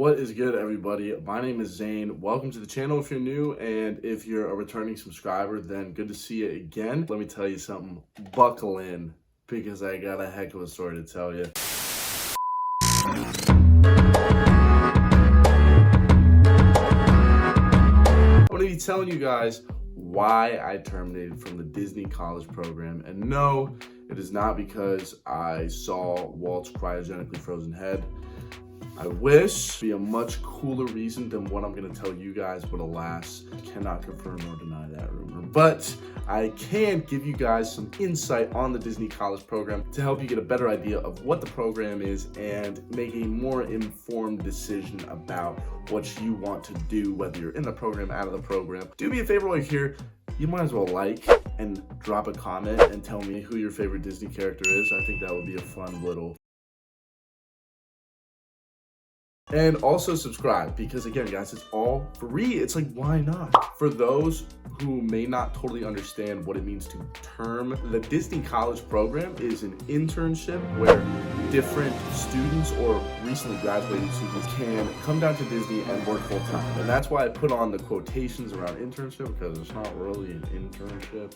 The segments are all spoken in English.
What is good, everybody? My name is Zane. Welcome to the channel if you're new, and if you're a returning subscriber, then good to see you again. Let me tell you something. Buckle in, because I got a heck of a story to tell you. I'm going to be telling you guys why I terminated from the Disney college program. And no, it is not because I saw Walt's cryogenically frozen head. I wish be a much cooler reason than what I'm going to tell you guys, but alas, I cannot confirm or deny that rumor. But I can give you guys some insight on the Disney college program to help you get a better idea of what the program is and make a more informed decision about what you want to do, whether you're in the program, out of the program. Do me a favor while you're here. You might as well like and drop a comment and tell me who your favorite Disney character is. I think that would be a fun little. And also subscribe, because again, guys, it's all free. It's like, why not? For those who may not totally understand what it means to term, the Disney college program is an internship where different students or recently graduated students can come down to Disney and work full time. And that's why I put on the quotations around internship, because it's not really an internship.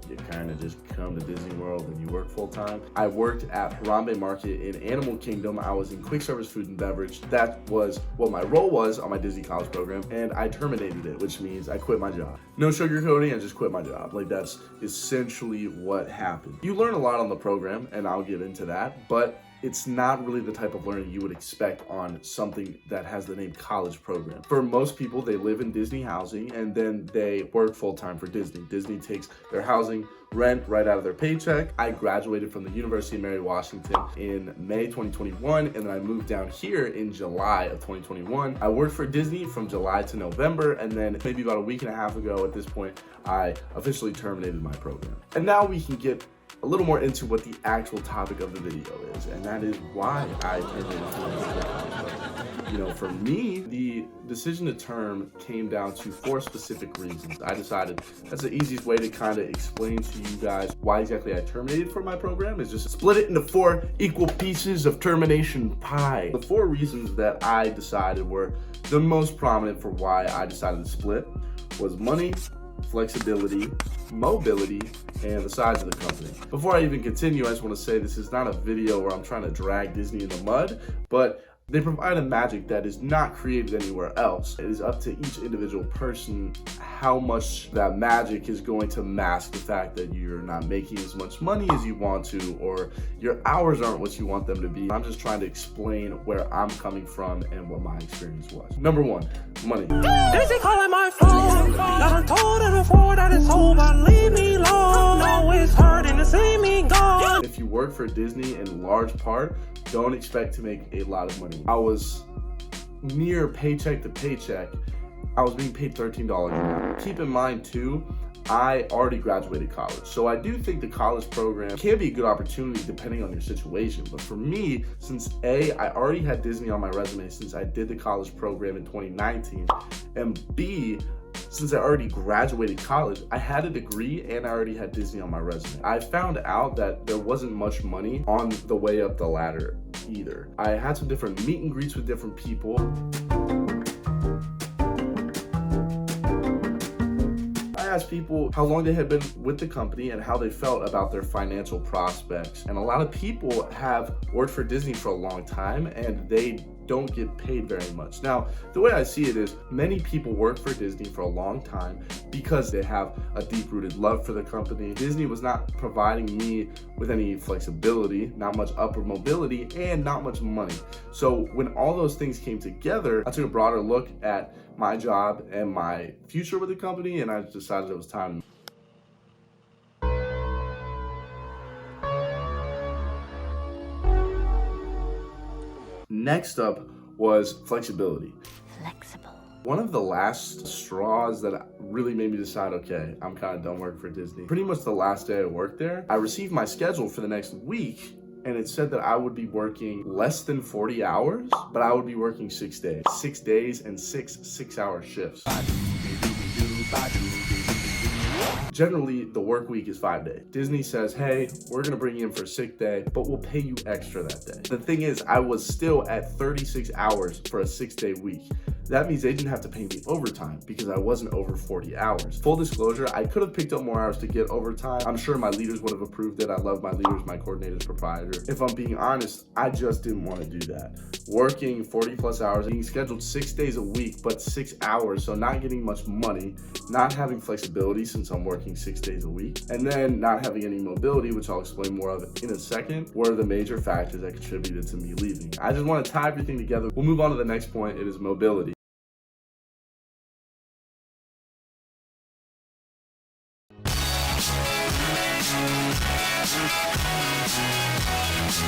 You kind of just come to Disney World and you work full time. I worked at Harambe Market in Animal Kingdom. I was in quick service food and beverage. That was what my role was on my Disney college program, and I terminated it, which means I quit my job. No sugarcoating, I just quit my job. Like, that's essentially what happened. You learn a lot on the program, and I'll get into that, but it's not really the type of learning you would expect on something that has the name college program. For most people, they live in Disney housing and then they work full-time for Disney. Disney takes their housing rent right out of their paycheck. I graduated from the University of Mary Washington in May 2021, and then I moved down here in July of 2021. I worked for Disney from July to November, and then maybe about a week and a half ago at this point, I officially terminated my program. And now we can get a little more into what the actual topic of the video is, and that is why I terminated from the program. You know, for me, the decision to term came down to 4 specific reasons. I decided that's the easiest way to kind of explain to you guys why exactly I terminated from my program, is just split it into 4 equal pieces of termination pie. The 4 reasons that I decided were the most prominent for why I decided to split was money, flexibility, mobility, and the size of the company. Before I even continue, I just want to say this is not a video where I'm trying to drag Disney in the mud, but they provide a magic that is not created anywhere else. It is up to each individual person how much that magic is going to mask the fact that you're not making as much money as you want to, or your hours aren't what you want them to be. I'm just trying to explain where I'm coming from and what my experience was. Number 1, money. Disney calling my phone. I done told her before that it's over. Leave me alone. No, it's hurting to see me gone. If you work for Disney, in large part, don't expect to make a lot of money. I was near paycheck to paycheck. I was being paid $13 an hour. Keep in mind too, I already graduated college. So I do think the college program can be a good opportunity depending on your situation. But for me, since A, I already had Disney on my resume since I did the college program in 2019, and B, since I already graduated college, I had a degree and I already had Disney on my resume. I found out that there wasn't much money on the way up the ladder either. I had some different meet and greets with different people. I asked people how long they had been with the company and how they felt about their financial prospects. And a lot of people have worked for Disney for a long time and they don't get paid very much. Now, the way I see it is many people work for Disney for a long time because they have a deep-rooted love for the company. Disney was not providing me with any flexibility, not much upward mobility, and not much money. So when all those things came together, I took a broader look at my job and my future with the company, and I decided it was time. Next up was flexibility. Flexible. One of the last straws that really made me decide, okay, I'm kind of done working for Disney. Pretty much the last day I worked there, I received my schedule for the next week, and it said that I would be working less than 40 hours, but I would be working 6 days. 6 days and 6 6-hour shifts. Generally, the work week is 5 days. Disney says, hey, we're gonna bring you in for a sick day, but we'll pay you extra that day. The thing is, I was still at 36 hours for a 6-day week. That means they didn't have to pay me overtime because I wasn't over 40 hours. Full disclosure, I could have picked up more hours to get overtime. I'm sure my leaders would have approved it. I love my leaders, my coordinators, proprietor. If I'm being honest, I just didn't want to do that. Working 40 plus hours, being scheduled 6 days a week, but 6 hours, so not getting much money, not having flexibility since I'm working 6 days a week, and then not having any mobility, which I'll explain more of in a second, were the major factors that contributed to me leaving. I just want to tie everything together. We'll move on to the next point. It is mobility.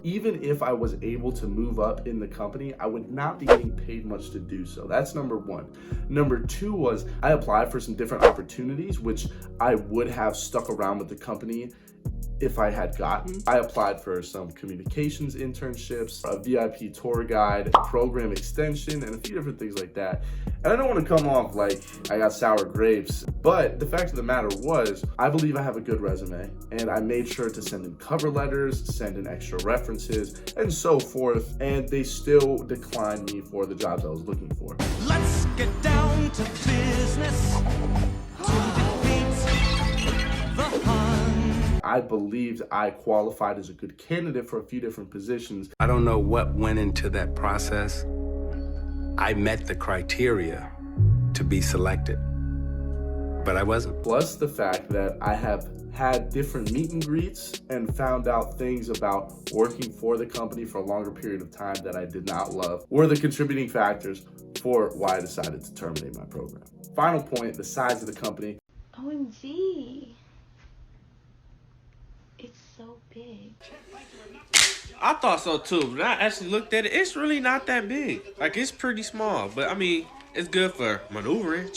Even if I was able to move up in the company, I would not be getting paid much to do so. That's number one. Number two was I applied for some different opportunities, which I would have stuck around with the company if I had gotten. I applied for some communications internships, a VIP tour guide, program extension, and a few different things like that. And I don't want to come off like I got sour grapes, but the fact of the matter was, I believe I have a good resume, and I made sure to send in cover letters, send in extra references, and so forth, and they still declined me for the jobs I was looking for. Let's get down to business. I believed I qualified as a good candidate for a few different positions. I don't know what went into that process. I met the criteria to be selected, but I wasn't. Plus the fact that I have had different meet and greets and found out things about working for the company for a longer period of time that I did not love were the contributing factors for why I decided to terminate my program. Final point, the size of the company. OMG. It's so big. I thought so too, but I actually looked at it. It's really not that big. Like, it's pretty small, but I mean, it's good for maneuvering.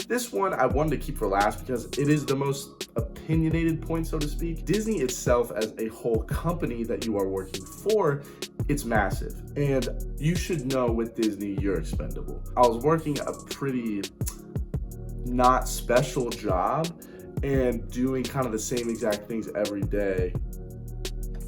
This one I wanted to keep for last because it is the most opinionated point, so to speak. Disney itself as a whole company that you are working for, it's massive. And you should know with Disney, you're expendable. I was working a pretty not special job and doing kind of the same exact things every day,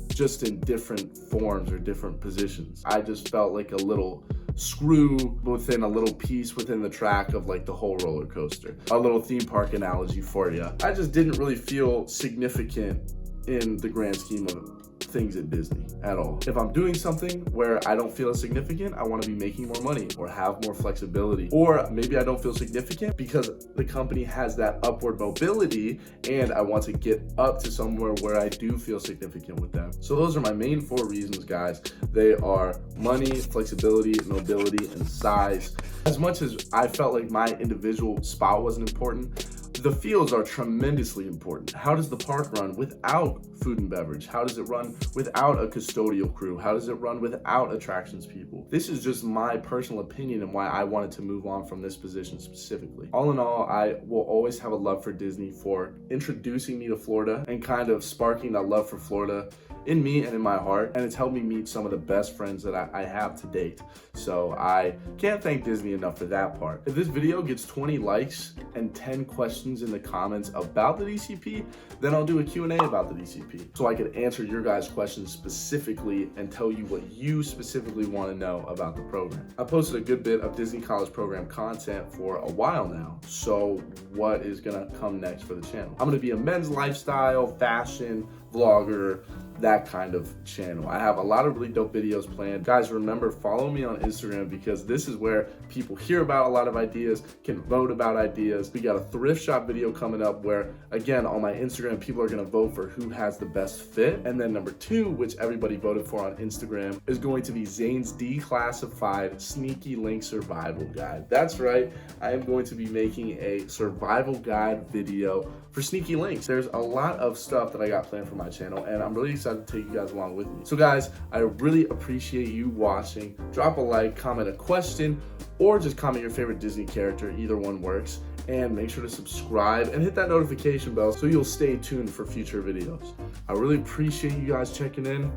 just in different forms or different positions. I just felt like a little screw within a little piece within the track of like the whole roller coaster. A little theme park analogy for you. I just didn't really feel significant in the grand scheme of things at Disney at all. If I'm doing something where I don't feel significant, I want to be making more money or have more flexibility. Or maybe I don't feel significant because the company has that upward mobility and I want to get up to somewhere where I do feel significant with them. So those are my main 4 reasons, guys. They are money, flexibility, mobility, and size. As much as I felt like my individual spot wasn't important, the fields are tremendously important. How does the park run without food and beverage? How does it run without a custodial crew? How does it run without attractions people? This is just my personal opinion and why I wanted to move on from this position specifically. All in all, I will always have a love for Disney for introducing me to Florida and kind of sparking that love for Florida in me and in my heart, and it's helped me meet some of the best friends that I have to date. So I can't thank Disney enough for that part. If this video gets 20 likes and 10 questions in the comments about the DCP, then I'll do a Q&A about the DCP so I could answer your guys' questions specifically and tell you what you specifically want to know about the program. I posted a good bit of Disney College Program content for a while now, so what is gonna come next for the channel? I'm gonna be a men's lifestyle, fashion, vlogger, that kind of channel. I have a lot of really dope videos planned. Guys, remember, follow me on Instagram because this is where people hear about a lot of ideas, can vote about ideas. We got a thrift shop video coming up where, again, on my Instagram, people are gonna vote for who has the best fit. And then number 2, which everybody voted for on Instagram, is going to be Zane's declassified sneaky link survival guide. That's right, I am going to be making a survival guide video for sneaky links. There's a lot of stuff that I got planned for my channel, and I'm really excited to take you guys along with me. So guys, I really appreciate you watching. Drop a like, comment a question, or just comment your favorite Disney character. Either one works. And make sure to subscribe and hit that notification bell so you'll stay tuned for future videos. I really appreciate you guys checking in, and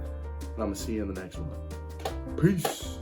I'm gonna see you in the next one. Peace.